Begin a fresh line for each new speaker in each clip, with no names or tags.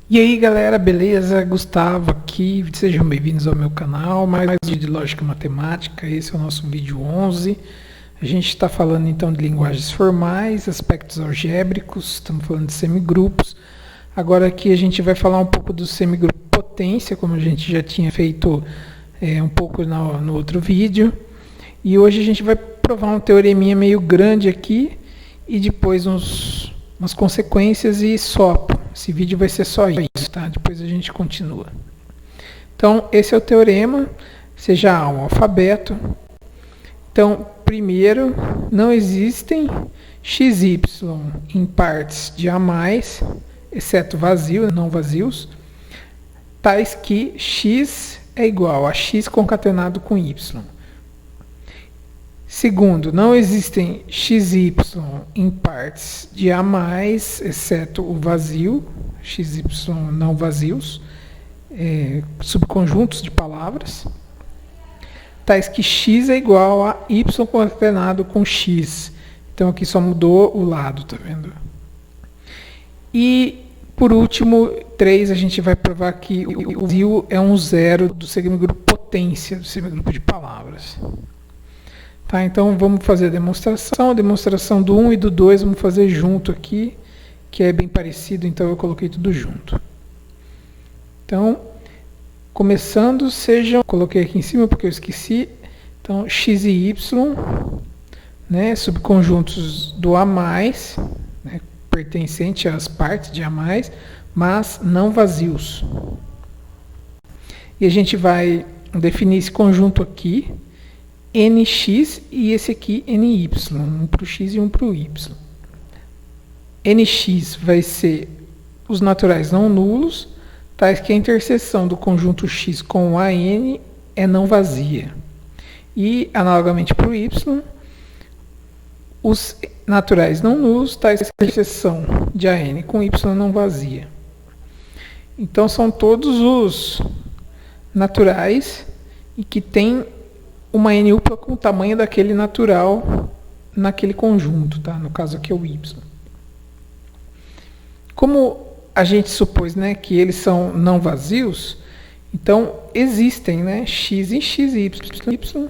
E aí galera, beleza? Gustavo aqui, sejam bem-vindos ao meu canal, mais um vídeo de Lógica e Matemática. Esse é o nosso vídeo 11. A gente está falando então de linguagens formais, aspectos algébricos, estamos falando de semigrupos. Agora aqui a gente vai falar um pouco do semigrupo potência, como a gente já tinha feito um pouco no outro vídeo. E hoje a gente vai provar um teoreminha meio grande aqui e depois umas consequências e só. Esse vídeo vai ser só isso, tá? Depois a gente continua. Então, esse é o teorema, seja A um alfabeto. Então, primeiro, não existem xy em partes de A+, exceto vazio, não vazios, tais que x é igual a x concatenado com y. Segundo, não existem xy em partes de A+, exceto o vazio, xy não vazios, subconjuntos de palavras, tais que x é igual a y concatenado com x. Então aqui só mudou o lado, tá vendo? E por último, 3, a gente vai provar que o vazio é um zero do semigrupo potência, do semigrupo de palavras. Tá, então vamos fazer a demonstração do 1 e do 2 vamos fazer junto aqui, que é bem parecido, então eu coloquei tudo junto. Então, começando, coloquei aqui em cima porque eu esqueci, então x e y, né, subconjuntos do A+, né, pertencente às partes de A+, mas não vazios. E a gente vai definir esse conjunto aqui, nx e esse aqui ny, um para o x e um para o y. Nx vai ser os naturais não nulos, tais que a interseção do conjunto x com an é não vazia. E, analogamente para o y, os naturais não nulos, tais que a interseção de an com y é não vazia. Então, são todos os naturais e que têm uma n-upla com o tamanho daquele natural naquele conjunto, tá? No caso aqui é o y. Como a gente supôs, né, que eles são não vazios, então existem, né, x e x e y.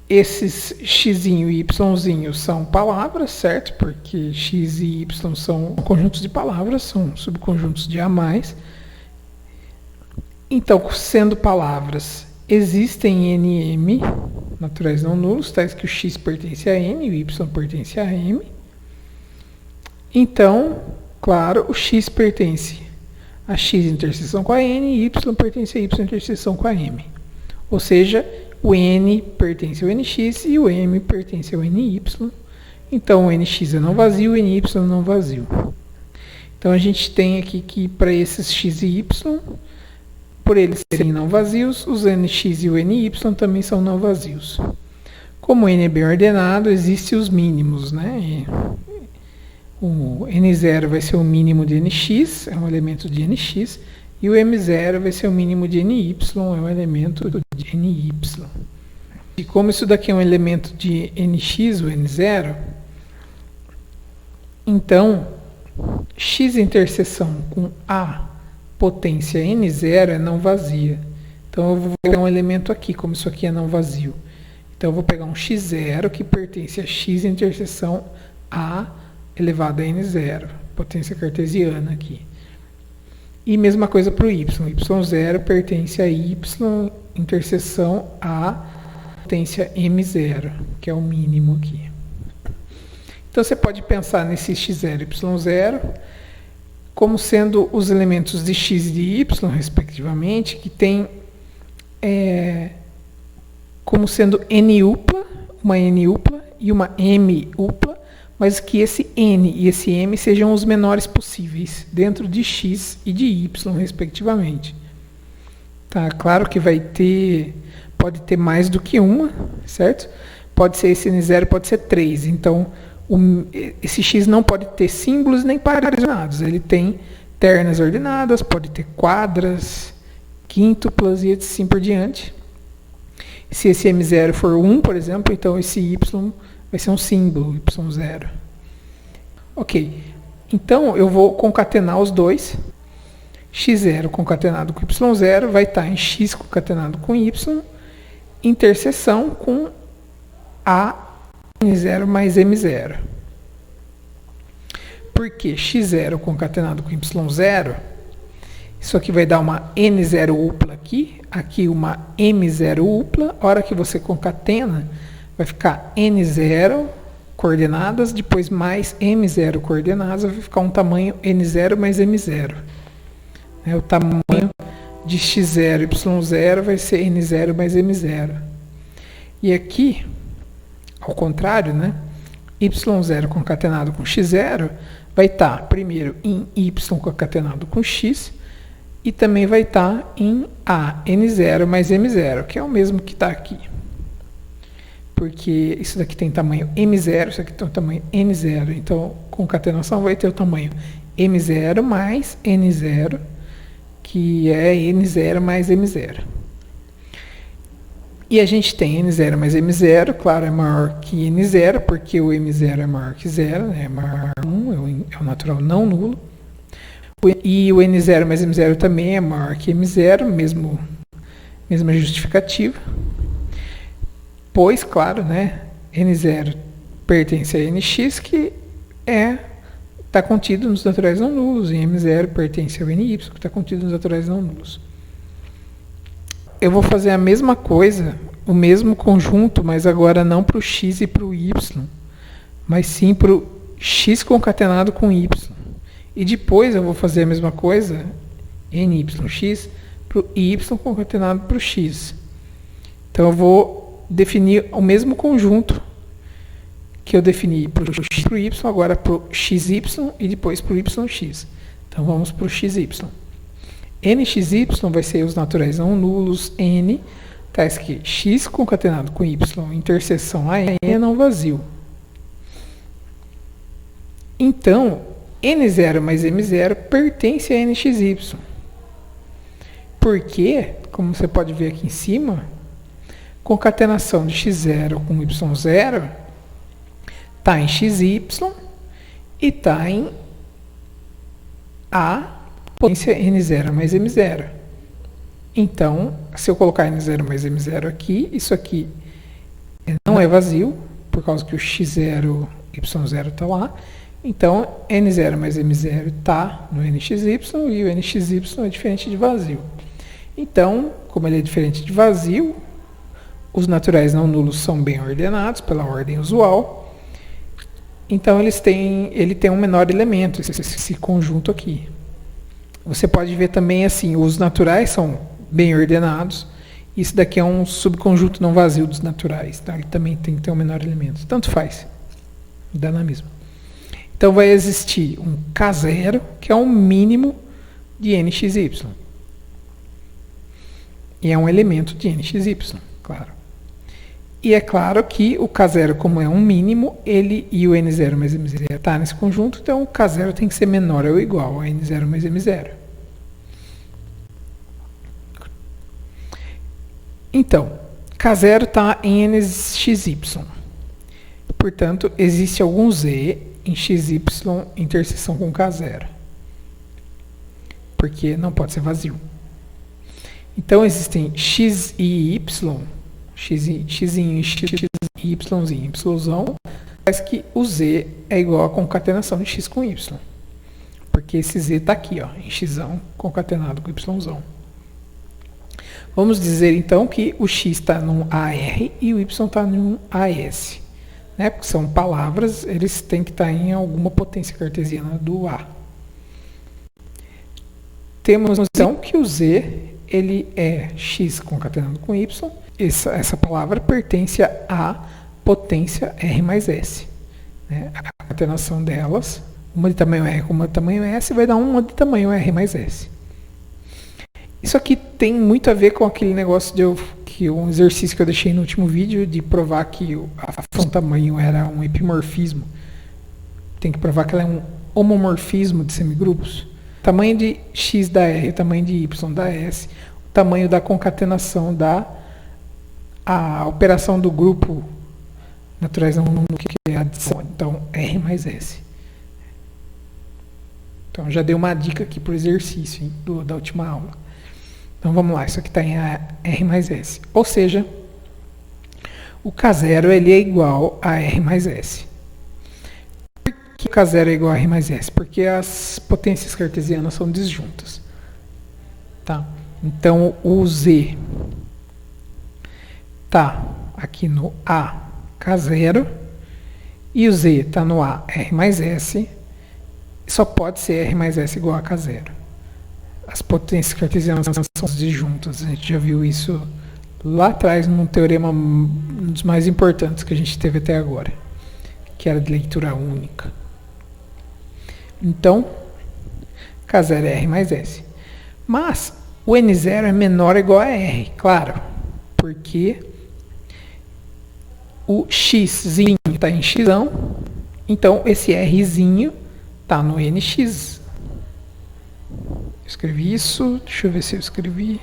Esses x e y são palavras, certo? Porque x e y são conjuntos de palavras, são subconjuntos de A+. Então, sendo palavras, existem nm, naturais não nulos, tais que o x pertence a n e o y pertence a m. Então, claro, o x pertence a x interseção com a n e y pertence a y interseção com a m. Ou seja, o n pertence ao nx e o m pertence ao ny. Então, o nx é não vazio, o ny é não vazio. Então, a gente tem aqui que para esses x e y, por eles serem não vazios, os nx e o ny também são não vazios. Como o n é bem ordenado, existem os mínimos, né? O n0 vai ser o mínimo de nx, é um elemento de nx, e o m0 vai ser o mínimo de ny, é um elemento de ny. E como isso daqui é um elemento de nx, o n0, então, x interseção com a potência n0 é não vazia. Então, eu vou pegar um elemento aqui, como isso aqui é não vazio. Então, eu vou pegar um x0 que pertence a x interseção a elevado a n0, potência cartesiana aqui. E mesma coisa para o y. y0 pertence a y interseção a potência m0, que é o mínimo aqui. Então, você pode pensar nesse x0 e y0 como sendo os elementos de x e de y, respectivamente, que tem como sendo n-upla, uma n-upla e uma m-upla, mas que esse n e esse m sejam os menores possíveis, dentro de x e de y, respectivamente. Tá, claro que pode ter mais do que uma, certo? Pode ser esse n0, pode ser 3, então esse x não pode ter símbolos nem pares ordenados. Ele tem ternas ordenadas, pode ter quadras, quíntuplas e assim por diante. Se esse m0 for 1, por exemplo, então esse y vai ser um símbolo, y0. Ok, então eu vou concatenar os dois. x0 concatenado com y0 vai estar em x concatenado com y, interseção com a n0 mais m0. Porque x0 concatenado com y0, isso aqui vai dar uma n0 upla aqui uma m0 upla. A hora que você concatena, vai ficar n0 coordenadas, depois mais m0 coordenadas, vai ficar um tamanho n0 mais m0. O tamanho de x0 e y0 vai ser n0 mais m0. E aqui, ao contrário, né? y0 concatenado com x0 vai estar primeiro em y concatenado com x e também vai estar em a n0 mais m0, que é o mesmo que está aqui. Porque isso daqui tem tamanho m0, isso aqui tem o tamanho n0. Então, concatenação vai ter o tamanho m0 mais n0, que é n0 mais m0. E a gente tem n0 mais m0, claro, é maior que n0, porque o m0 é maior que 0, né? É maior que 1, é o natural não nulo. E o n0 mais m0 também é maior que m0, mesma justificativa. Pois, claro, né, n0 pertence a nx, que está contido nos naturais não nulos, e m0 pertence ao ny, que está contido nos naturais não nulos. Eu vou fazer a mesma coisa, o mesmo conjunto, mas agora não para o x e para o y, mas sim para o x concatenado com y. E depois eu vou fazer a mesma coisa, nyx, para o y concatenado para o x. Então eu vou definir o mesmo conjunto que eu defini para o x e para o y, agora para o xy e depois para o yx. Então vamos para o xy. nxy vai ser os naturais não nulos n, tá aqui x concatenado com y, interseção a n é não vazio. Então, n0 mais m0 pertence a nxy. Porque, como você pode ver aqui em cima, concatenação de x0 com y0 está em xy e está em a potência n0 mais m0. Então, se eu colocar n0 mais m0 aqui, isso aqui não é vazio, por causa que o x0 y0 está lá. Então, n0 mais m0 está no nxy e o nxy é diferente de vazio. Então, como ele é diferente de vazio, os naturais não nulos são bem ordenados pela ordem usual. Então, ele tem um menor elemento, esse conjunto aqui. Você pode ver também assim, os naturais são bem ordenados. Isso daqui é um subconjunto não vazio dos naturais. Tá? Ele também tem que ter um menor elemento. Tanto faz. Dá na mesma. Então vai existir um K0, que é um mínimo de nxy. E é um elemento de nxy, claro. E é claro que o K0, como é um mínimo, ele e o n0 mais m0 está nesse conjunto, então o K0 tem que ser menor ou igual a n0 mais m0. Então, K0 está em nxy. Portanto, existe algum z em xy interseção com K0. Porque não pode ser vazio. Então, existem x e y, x e yzão, mas que o z é igual a concatenação de x com y. Porque esse z está aqui, ó, em x concatenado com yzão. Vamos dizer, então, que o x está num AR e o y está num AS. Né? Porque são palavras, eles têm que estar em alguma potência cartesiana do A. Temos, então, que o z ele é x concatenado com y. Essa palavra pertence à potência R mais S. Né? A concatenação delas, uma de tamanho R com uma de tamanho S, vai dar uma de tamanho R mais S. Isso aqui tem muito a ver com aquele negócio um exercício que eu deixei no último vídeo, de provar que a função tamanho era um epimorfismo. Tem que provar que ela é um homomorfismo de semigrupos. O tamanho de x da R, o tamanho de y da S, o tamanho da concatenação a operação do grupo naturais não nulo, que é a adição. Então, R mais S. Então já dei uma dica aqui para o exercício, hein, da última aula. Então vamos lá, isso aqui está em R mais S. Ou seja, o K0 ele é igual a R mais S. Por que o K0 é igual a R mais S? Porque as potências cartesianas são disjuntas. Tá? Então o Z está aqui no A K0 e o Z está no A R mais S. Só pode ser R mais S igual a K0. As potências cartesianas são disjuntas. A gente já viu isso lá atrás num teorema, um dos mais importantes que a gente teve até agora, que era de leitura única. Então, K0 é R mais S. Mas o N0 é menor ou igual a R, claro, porque o Xzinho está em Xão, então esse Rzinho está no NX. Eu escrevi isso, deixa eu ver se eu escrevi.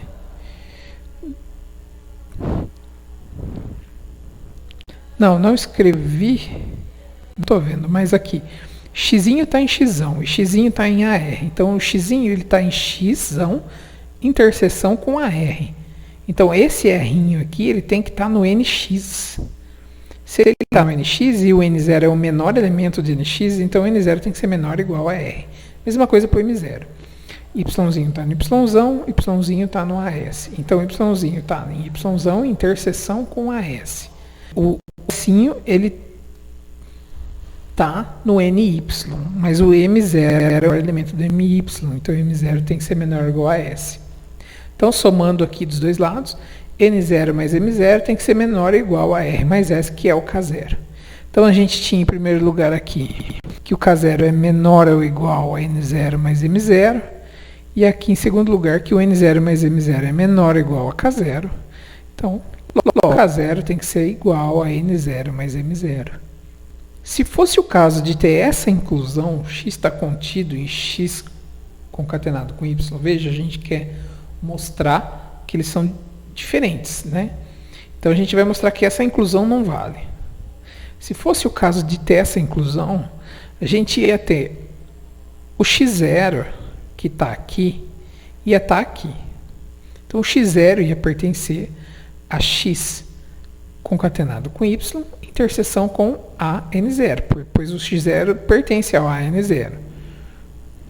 Não escrevi. Não estou vendo, mas aqui. Xzinho está em Xão e Xzinho está em AR. Então o Xzinho ele está em Xão, interseção com AR. Então esse Rzinho aqui ele tem que estar no NX. Se ele está no NX e o N0 é o menor elemento de NX, então o N0 tem que ser menor ou igual a R. Mesma coisa para o M0. Yzinho está no Yzão, Yzinho está no AS. Então Yzinho está em Yzão, interseção com AS. O Sinho, ele está no NY, mas o M0 é o elemento do MY, então o M0 tem que ser menor ou igual a S. Então, somando aqui dos dois lados, N0 mais M0 tem que ser menor ou igual a R mais S, que é o K0. Então, a gente tinha em primeiro lugar aqui que o K0 é menor ou igual a N0 mais M0, e aqui em segundo lugar que o N0 mais M0 é menor ou igual a K0. Então, o K0 tem que ser igual a N0 mais M0. Se fosse o caso de ter essa inclusão, x está contido em x concatenado com y, veja, a gente quer mostrar que eles são diferentes, né? Então a gente vai mostrar que essa inclusão não vale. Se fosse o caso de ter essa inclusão, a gente ia ter o x0, que está aqui, ia estar aqui. Então o x0 ia pertencer a x concatenado com y, interseção com a n0, pois o x0 pertence ao a n0.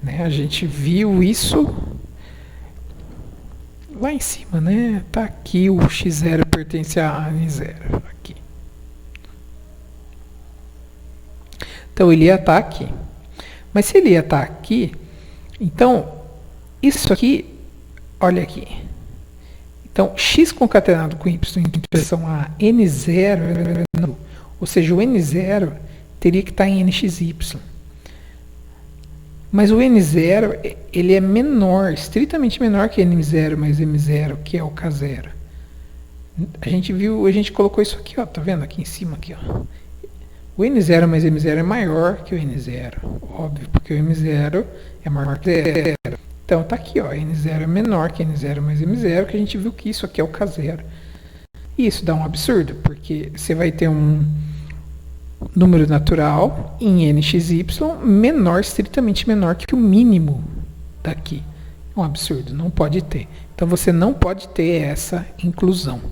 Né? A gente viu isso lá em cima, né? Tá aqui, o x0 pertence a n0, aqui. Então ele ia estar aqui. Mas se ele ia estar aqui, então isso aqui, olha aqui. Então, x concatenado com y em interseção a n0, ou seja, o n0 teria que estar em nxy. Mas o n0, ele é menor, estritamente menor que n0 mais m0, que é o k0. A gente viu, a gente colocou isso aqui, ó, tá vendo aqui em cima aqui, ó. O n0 mais m0 é maior que o n0, óbvio, porque o m0 é maior que o 0. Então tá aqui, ó, n0 é menor que n0 mais m0, que a gente viu que isso aqui é o k0. E isso dá um absurdo, porque você vai ter um número natural em nxy menor, estritamente menor que o mínimo daqui. É um absurdo, não pode ter. Então você não pode ter essa inclusão.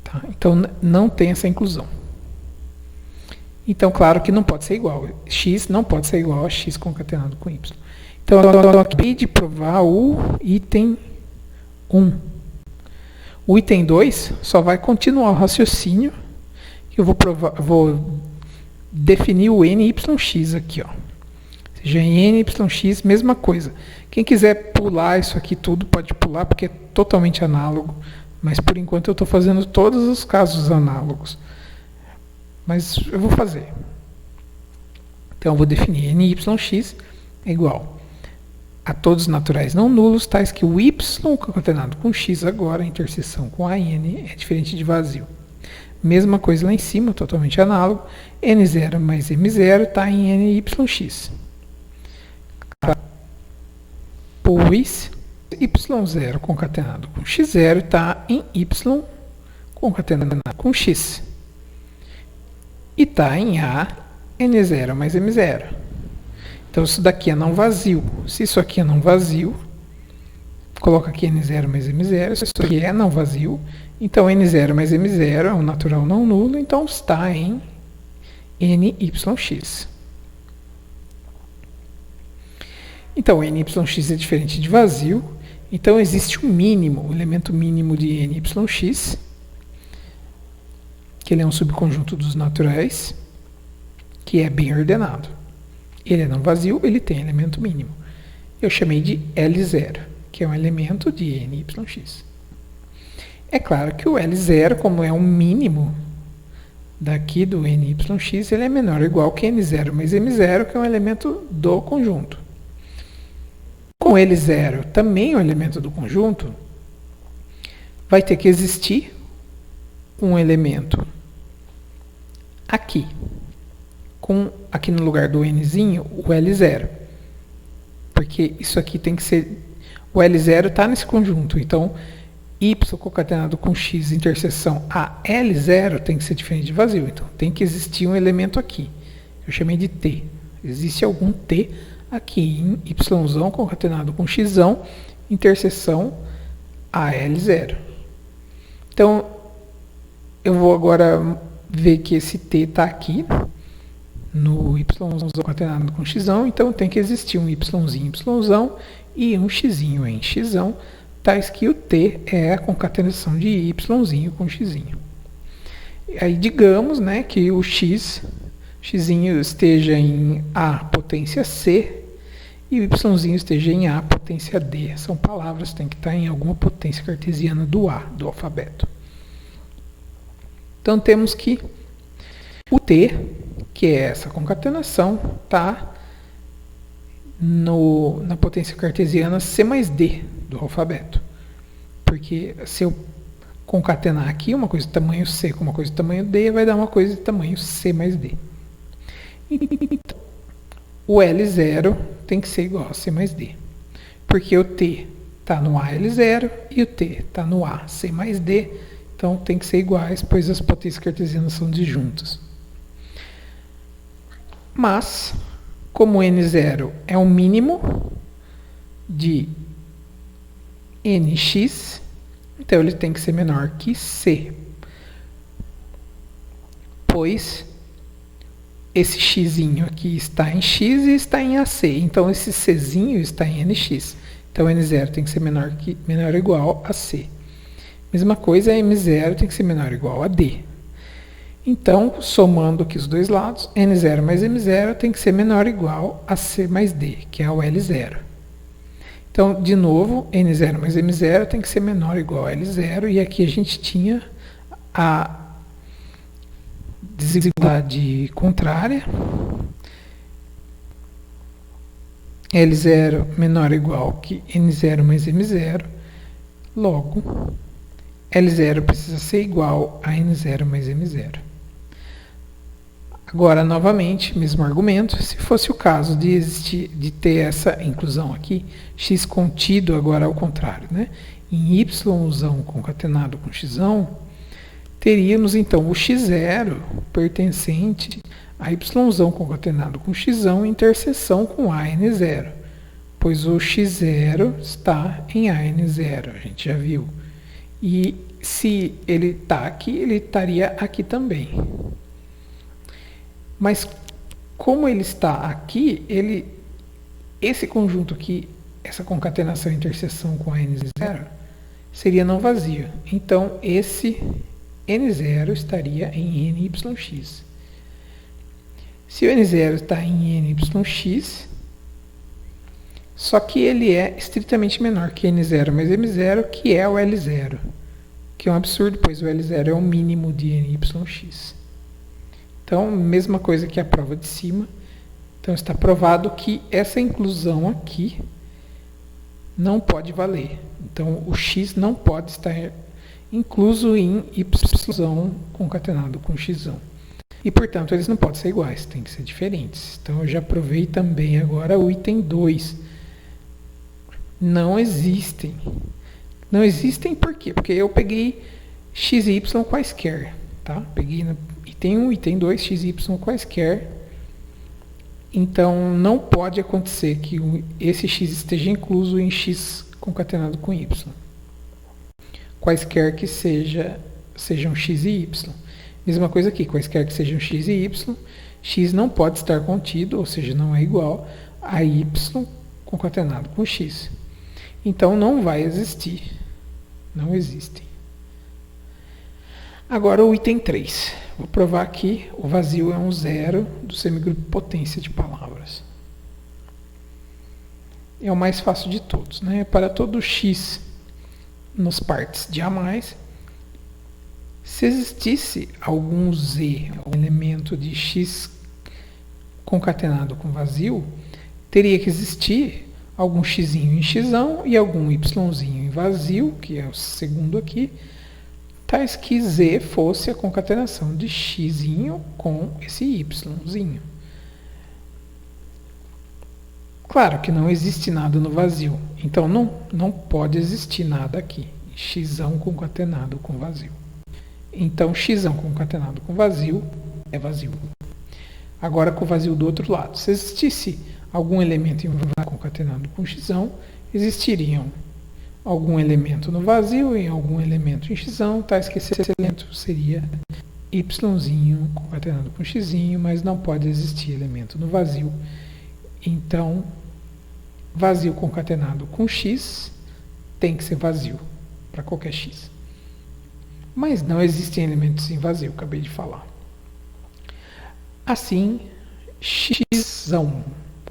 Tá? Então não tem essa inclusão. Então, claro que não pode ser igual. X não pode ser igual a x concatenado com y. Então, eu acabei de provar o item 1. O item 2 só vai continuar o raciocínio. Eu vou definir o NYX aqui, ó. Ou seja, em NYX, mesma coisa. Quem quiser pular isso aqui tudo, pode pular, porque é totalmente análogo. Mas, por enquanto, eu estou fazendo todos os casos análogos. Mas eu vou fazer. Então, eu vou definir NYX é igual a todos os naturais não nulos, tais que o y concatenado com x agora, a interseção com a n, é diferente de vazio. Mesma coisa lá em cima, totalmente análogo. N0 mais M0 está em NYX. Pois Y0 concatenado com X0 está em Y concatenado com X. E está em A N0 mais M0. Então isso daqui é não vazio. Se isso aqui é não vazio, coloca aqui N0 mais M0. Se isso aqui é não vazio, então N0 mais M0 é um natural não nulo, então está em NYX. Então NYX é diferente de vazio, então existe um mínimo, o elemento mínimo de NYX, que ele é um subconjunto dos naturais, que é bem ordenado. Ele é não vazio, ele tem elemento mínimo. Eu chamei de L0, que é um elemento de NYX. É claro que o L0, como é um mínimo daqui do NYX, ele é menor ou igual que N0 mais M0, que é um elemento do conjunto. Com L0 também é um elemento do conjunto, vai ter que existir um elemento aqui, aqui no lugar do Nzinho, o L0. Porque isso aqui tem que ser... O L0 está nesse conjunto, então Y concatenado com X interseção a L0 tem que ser diferente de vazio. Então tem que existir um elemento aqui. Eu chamei de T. Existe algum T aqui em Y concatenado com X interseção a L0. Então eu vou agora ver que esse T está aqui no Y concatenado com X, então tem que existir um Yzinho Y e um Xzinho em X, tais que o T é a concatenação de Yzinho com Xzinho. Aí digamos, né, que o Xzinho esteja em A potência C e o Yzinho esteja em A potência D. São palavras, tem que estar em alguma potência cartesiana do A, do alfabeto. Então temos que o T, que é essa concatenação, está na potência cartesiana C mais D do alfabeto. Porque se eu concatenar aqui uma coisa de tamanho C com uma coisa de tamanho D, vai dar uma coisa de tamanho C mais D. Então, o L0 tem que ser igual a C mais D. Porque o T está no AL0 e o T está no A C mais D. Então tem que ser iguais, pois as potências cartesianas são disjuntas. Mas, como N0 é o mínimo de NX, então ele tem que ser menor que C. Pois esse Xzinho aqui está em X e está em AC. Então esse Czinho está em NX. Então N0 tem que ser menor ou igual a C. Mesma coisa, M0 tem que ser menor ou igual a D. Então, somando aqui os dois lados, N0 mais M0 tem que ser menor ou igual a C mais D, que é o L0. Então, de novo, N0 mais M0 tem que ser menor ou igual a L0, e aqui a gente tinha a desigualdade contrária. L0 menor ou igual que N0 mais M0, logo L0 precisa ser igual a N0 mais M0. Agora, novamente, mesmo argumento, se fosse o caso de ter essa inclusão aqui, x contido agora ao contrário, né? Em y concatenado com x, teríamos então o x0 pertencente a y concatenado com x interseção com a n0, pois o x0 está em a n0, a gente já viu. E se ele está aqui, ele estaria aqui também. Mas como ele está aqui, esse conjunto aqui, essa concatenação e interseção com a N0, seria não vazio. Então, esse N0 estaria em NYX. Se o N0 está em NYX, só que ele é estritamente menor que N0 mais M0, que é o L0. Que é um absurdo, pois o L0 é o mínimo de NYX. Então, mesma coisa que a prova de cima. Então, está provado que essa inclusão aqui não pode valer. Então, o x não pode estar incluso em y concatenado com x. E, portanto, eles não podem ser iguais, têm que ser diferentes. Então, eu já provei também agora o item 2. Não existem. Não existem por quê? Porque eu peguei x e y quaisquer. Tá? Peguei no item 1, item 2, x e y quaisquer. Então, não pode acontecer que esse x esteja incluso em x concatenado com y. Quaisquer que sejam x e y. Mesma coisa aqui, quaisquer que sejam x e y, x não pode estar contido, ou seja, não é igual a y concatenado com x. Então, não vai existir. Não existe. Agora o item 3. Vou provar que o vazio é um zero do semigrupo potência de palavras. É o mais fácil de todos, né? Para todo x nos partes de A+, se existisse algum z, algum elemento de x concatenado com vazio, teria que existir algum x em x e algum y em vazio, que é o segundo aqui, tais que z fosse a concatenação de x com esse y. Claro que não existe nada no vazio, então não pode existir nada aqui. X concatenado com vazio. Então, x concatenado com vazio é vazio. Agora, com o vazio do outro lado. Se existisse algum elemento em vazio concatenado com x, existiriam algum elemento no vazio e algum elemento em x, tais que esse elemento seria y concatenado com x, mas não pode existir elemento no vazio. Então, vazio concatenado com x tem que ser vazio para qualquer x. Mas não existem elementos em vazio, acabei de falar. Assim, x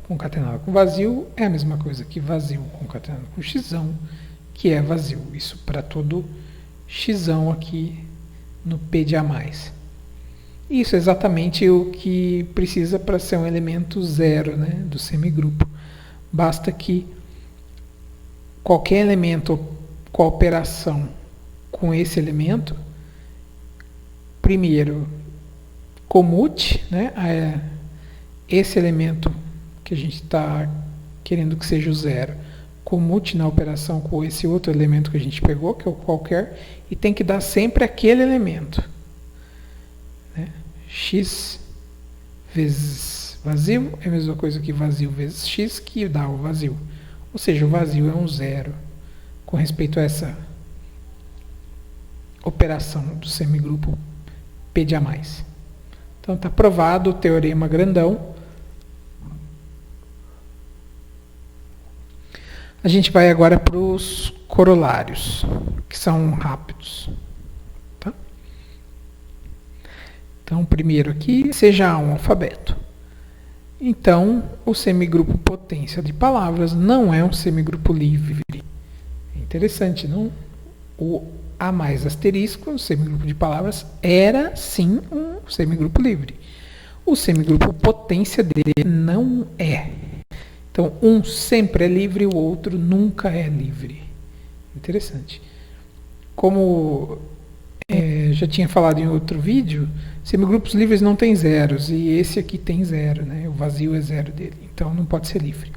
concatenado com vazio é a mesma coisa que vazio concatenado com x, que é vazio. Isso para todo x aqui no P de A+. Isso é exatamente o que precisa para ser um elemento zero, né, do semigrupo. Basta que qualquer elemento com a operação com esse elemento, primeiro comute, né, esse elemento que a gente está querendo que seja o zero, comute na operação com esse outro elemento que a gente pegou, que é o qualquer, e tem que dar sempre aquele elemento. Né? X vezes vazio é a mesma coisa que vazio vezes x, que dá o vazio. Ou seja, o vazio é um zero com respeito a essa operação do semigrupo P de A+. Então está provado o teorema grandão. A gente vai agora para os corolários, que são rápidos. Tá? Então, primeiro aqui, seja A um alfabeto. Então, o semigrupo potência de palavras não é um semigrupo livre. É interessante, não? O A mais asterisco, o semigrupo de palavras, era sim um semigrupo livre. O semigrupo potência dele não é. Então, um sempre é livre, o outro nunca é livre. Interessante. Como já tinha falado em outro vídeo, semigrupos livres não têm zeros, e esse aqui tem zero, né? O vazio é zero dele, então não pode ser livre.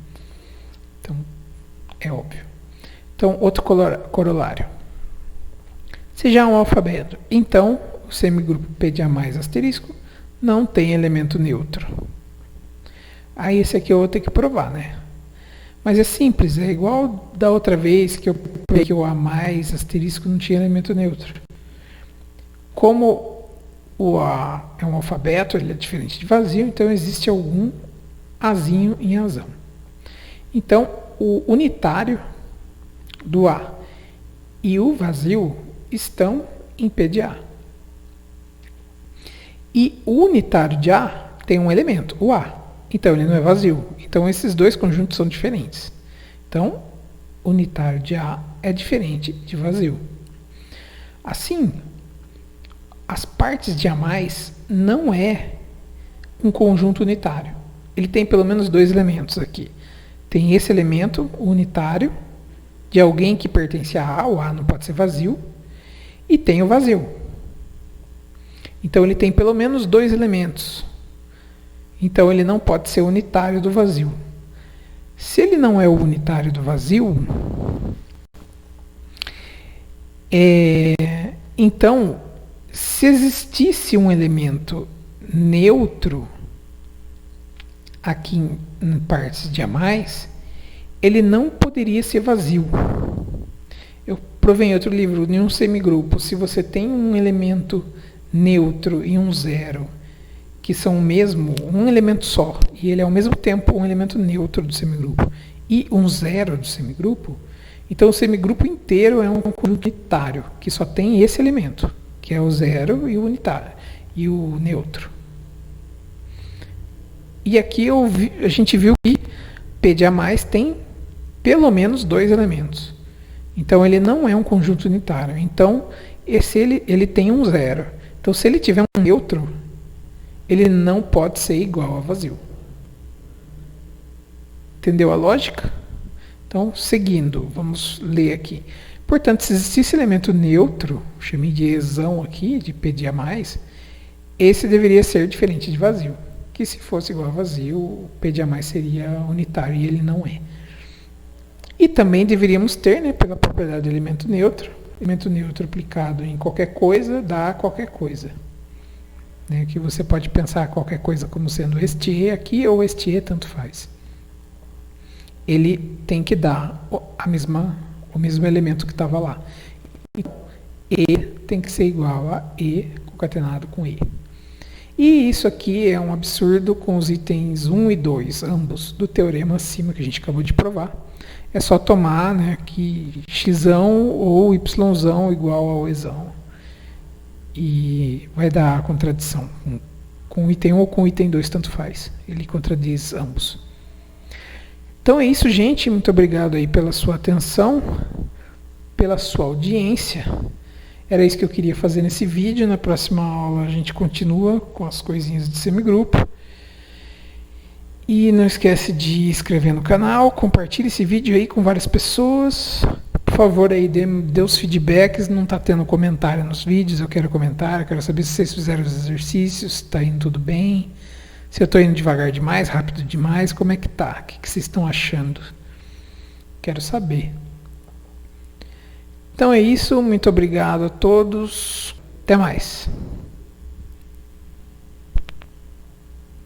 Então, é óbvio. Então, outro corolário. Seja um alfabeto, então, o semigrupo P de A mais asterisco não tem elemento neutro. Aí esse aqui eu vou ter que provar, né? Mas é simples, é igual da outra vez que eu provei que o A mais asterisco não tinha elemento neutro. Como o A é um alfabeto, ele é diferente de vazio, então existe algum Azinho em Azão. Então, o unitário do A e o vazio estão em P de A. E o unitário de A tem um elemento, o A. Então, ele não é vazio. Então, esses dois conjuntos são diferentes. Então, unitário de A é diferente de vazio. Assim, as partes de A+, não é um conjunto unitário. Ele tem pelo menos dois elementos aqui. Tem esse elemento, o unitário, de alguém que pertence a A, o A não pode ser vazio, e tem o vazio. Então, ele tem pelo menos dois elementos. Então, ele não pode ser unitário do vazio. Se ele não é o unitário do vazio, então, se existisse um elemento neutro aqui em partes de a mais, ele não poderia ser vazio. Eu provei em outro livro, em um semigrupo, se você tem um elemento neutro e um zero, que são o mesmo, um elemento só, e ele é ao mesmo tempo um elemento neutro do semigrupo, e um zero do semigrupo, então o semigrupo inteiro é um conjunto unitário, que só tem esse elemento, que é o zero e o unitário, e o neutro. E aqui a gente viu que P de A mais tem pelo menos 2 elementos. Então ele não é um conjunto unitário. Então ele tem um zero. Então se ele tiver um neutro, ele não pode ser igual a vazio. Entendeu a lógica? Então, seguindo, vamos ler aqui. Portanto, se existisse elemento neutro, chamei de exão aqui, de P de A mais, esse deveria ser diferente de vazio. Que se fosse igual a vazio, o P de A mais seria unitário e ele não é. E também deveríamos ter, né, pela propriedade do elemento neutro aplicado em qualquer coisa dá qualquer coisa. Né, que você pode pensar qualquer coisa como sendo este E aqui ou este E, tanto faz. Ele tem que dar o mesmo elemento que estava lá. Então, E tem que ser igual a E concatenado com E. E isso aqui é um absurdo com os itens 1 e 2, ambos, do teorema acima que a gente acabou de provar. É só tomar, né, que xão ou yzão igual ao ezão. E vai dar a contradição. Com o item 1 ou com o item 2, tanto faz. Ele contradiz ambos. Então é isso, gente. Muito obrigado aí pela sua atenção, pela sua audiência. Era isso que eu queria fazer nesse vídeo. Na próxima aula a gente continua com as coisinhas de semigrupo. E não esquece de inscrever no canal, compartilhe esse vídeo aí com várias pessoas. Por favor, aí dê os feedbacks. Não está tendo comentário nos vídeos, eu quero comentário, quero saber se vocês fizeram os exercícios, se está indo tudo bem. Se eu estou indo devagar demais, rápido demais, como é que tá? O que vocês estão achando? Quero saber. Então é isso, muito obrigado a todos. Até mais.